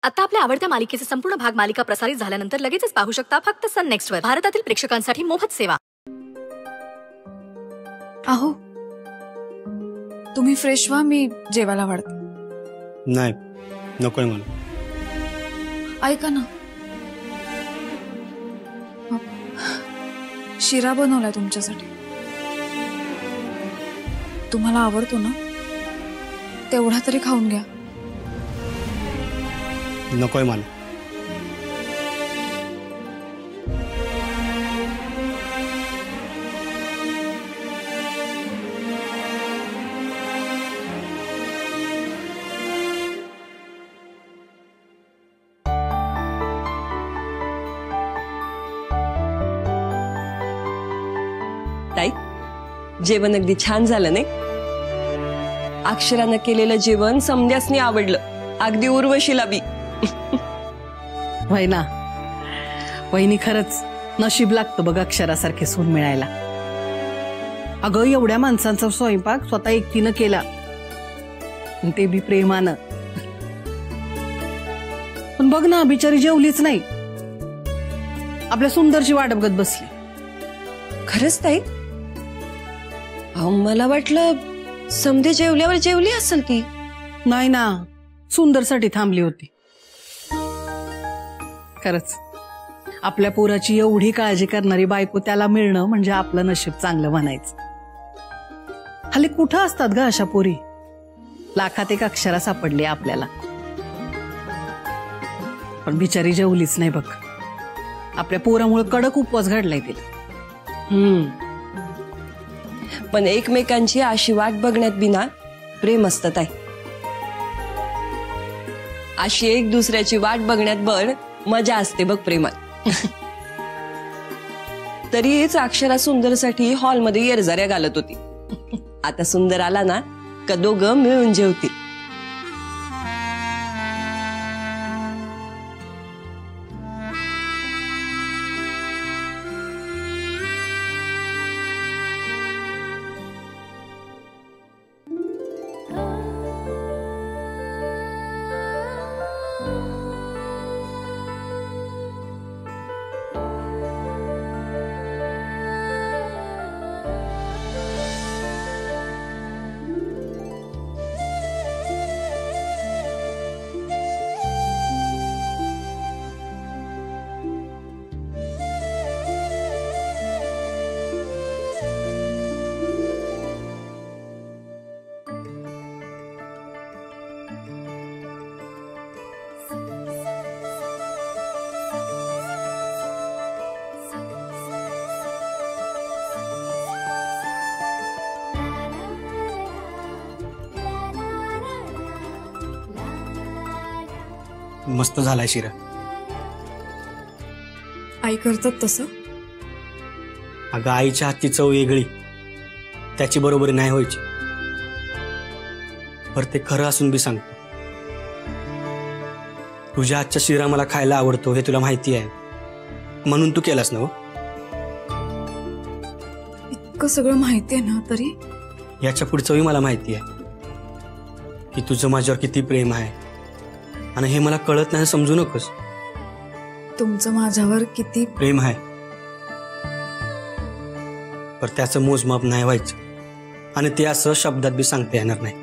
आता आपल्या आवडत्या मालिकेचे संपूर्ण भाग मालिका प्रसारित झाल्यानंतर लगेचच पाहू शकता फक्त सन नेक्स्ट वर. भारतातील प्रेक्षकांसाठी मोफत सेवा. अहो तुम्ही फ्रेश व्हा, मी जेवायला वाढते. नाही नकोय मला. ऐका ना, शिरा बनवलाय तुमच्यासाठी. तुम्हाला आवडतो ना, तेवढा तरी खाऊन घ्या. नकोय मला. ताई, जेवण अगदी छान झालं नाही? अक्षरानं केलेलं जेवण समध्यासनी आवडलं, अगदी उर्वशीला बी. होय ना वहिनी, खरंच नशीब लागतं बघ अक्षरासारखे सून मिळायला. अगं एवढ्या माणसांचा स्वयंपाक स्वतः एकटीनं केला, ते बी प्रेमानं. पण बघ ना, बिचारी जेवलीच नाही, आपल्या सुंदरची वाट बघत बसली. खरंच ताई? अहो मला वाटलं समधे जेवल्यावर जेवली असेल ती. नाही ना, सुंदरसाठी थांबली होती. खरंच आपल्या पोराची एवढी काळजी करणारी बायको त्याला मिळणं म्हणजे आपलं नशीब चांगलं म्हणायचं. हल्ली कुठं असतात ग अशा पोरी? लाखात एक अक्षरा सापडली आपल्याला. पण बिचारी जेवलीच नाही बघ. आपल्या पोरामुळे कडक उपवास घडलाय तिला. पण एकमेकांची अशी वाट बघण्यात बिना प्रेम असतं ताई. अशी एक दुसऱ्याची वाट बघण्यात पण मजा असते बघ प्रेमात. तरीच अक्षरा सुंदरसाठी हॉलमध्ये येरझाऱ्या घालत होती. आता सुंदर आला ना का दोघं मिळून जेवतील. मस्त झालाय शिरा. आई करतात तसं? अगं आईच्या हातची चव वेगळी, त्याची बरोबरी नाही व्हायची. पर ते खरं असून बी सांगतो, तुझ्या हातचा शिरा मला खायला आवडतो हे तुला माहिती आहे, म्हणून तू केलास ना. इतकं सगळं माहिती आहे ना, तरी याच्या पुढचंही मला माहिती आहे की तुझं माझ्यावर किती प्रेम आहे, आणि हे मला कळत नाही समजू नकोस. तुमचं माझ्यावर किती प्रेम आहे, पर त्याचं मोजमाप नाही व्हायचं, आणि ते असं शब्दात बी सांगता येणार नाही.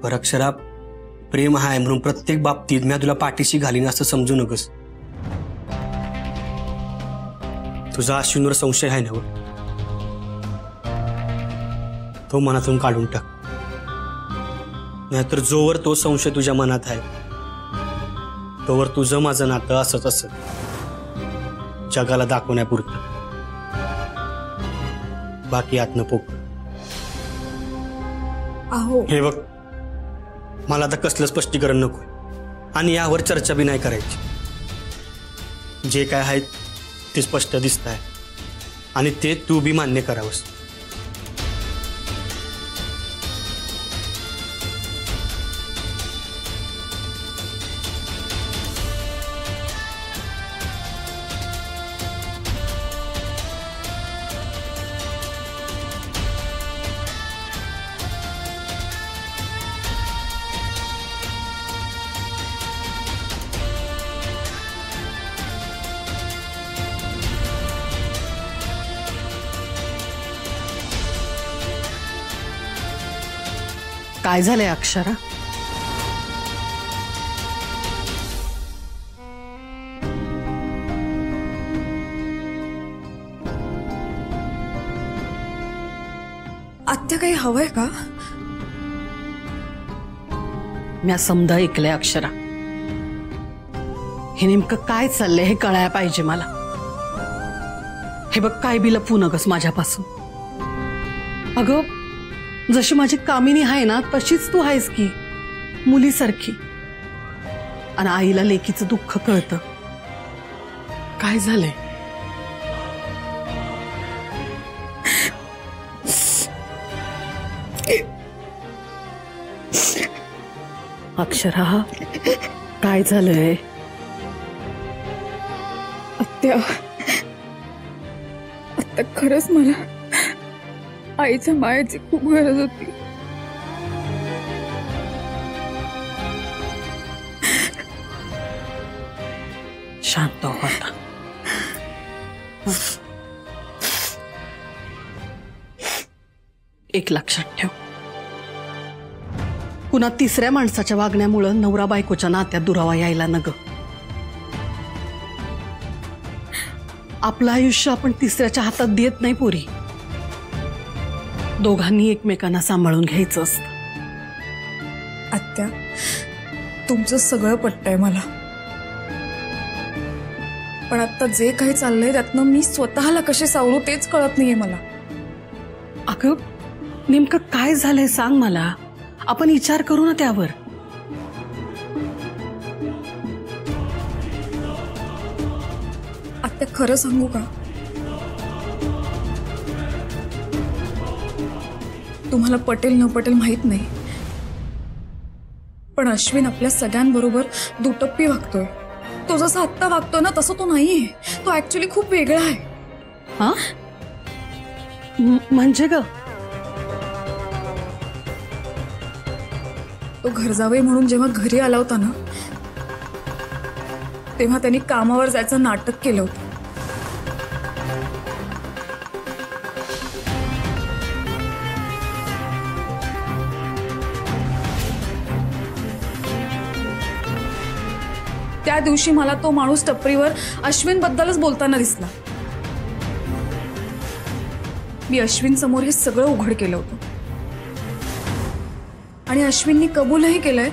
पर अक्षरा, प्रेम आहे म्हणून प्रत्येक बाबतीत मी तुला पाठीशी घालीन असं समजू नकोस. तुझा अश्विनवर संशय आहे ना, तो मनातून काढून टाक. नाहीतर जोवर तो संशय तुझ्या मनात आहे तोवर तुझं माझं नातं असंच असत, जगाला दाखवण्यापुरतं, बाकी आतनं पोक. अहो हे बघ, मला आता कसलं स्पष्टीकरण नको, आणि यावर चर्चा बी नाही करायची. जे काय आहे ते स्पष्ट दिसत आहे, आणि ते तू बी मान्य करावंस. काय झालंय अक्षरा? आत्या काही हवंय का? मी समजा ऐकलंय अक्षरा. हे नेमकं काय चाललंय हे कळायला पाहिजे मला. हे बघ काय बी लपवू नकस माझ्यापासून. अगं जशी माझी कामिनी आहे ना तशीच तू आहेस की, मुलीसारखी. आणि आईला लेकीचं दुःख कळतं. काय झालंय? अक्षरा काय झालंय? आत्या आत्या खरंच मला आईच्या मायेची खूप गरज होती. शांत हो आता. एक लक्षात ठेव, पुन्हा तिसऱ्या माणसाच्या वागण्यामुळे नवरा बायकोच्या नात्यात दुरावा यायला नग. आपलं आयुष्य आपण तिसऱ्याच्या हातात देत नाही पोरी. दोघांनी एकमेकांना सांभाळून घ्यायचं असतं. आत्या तुमचं सगळं पटतंय मला, पण आता जे काही चाललंय त्यातनं मी स्वतःला कसे सावरू तेच कळत नाहीये मला. अगं नेमकं काय झालंय सांग मला, आपण विचार करू ना त्यावर. आत्या खरं सांगू का, तुम्हाला पटेल न पटेल माहित नाही, पण अश्विन आपल्या सगळ्यांबरोबर दुटप्पी वागतोय. तो जसा आत्ता वागतोय ना तसं तो नाहीये. तो ऍक्च्युली खूप वेगळा आहे. हा म्हणजे ग? तो घरजावई म्हणून जेव्हा घरी आला होता ना तेव्हा त्यांनी कामावर जायचं नाटक केलं होतं. त्या दिवशी मला तो माणूस टपरीवर अश्विन बद्दलच बोलताना दिसला. मी अश्विन समोर हे सगळं उघड केलं होतं आणि अश्विननी कबूलही केलंय